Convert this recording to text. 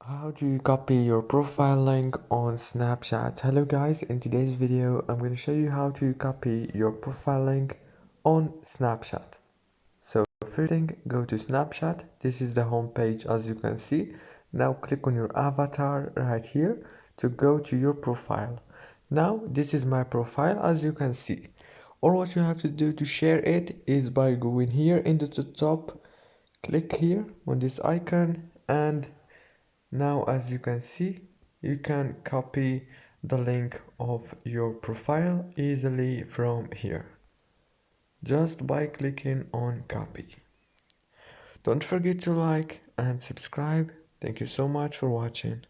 How do you copy your profile link on Snapchat? Hello guys, in today's video I'm going to show you how to copy your profile link on Snapchat. So first thing, go to Snapchat. This is the home page as you can see. Now click on your avatar right here to go to your profile. Now this is my profile as you can see. All what you have to do to share it is by going here into the top, click here on this icon, and now as you can see, you can copy the link of your profile easily from here, just by clicking on copy. Don't forget to like and subscribe. Thank you so much for watching.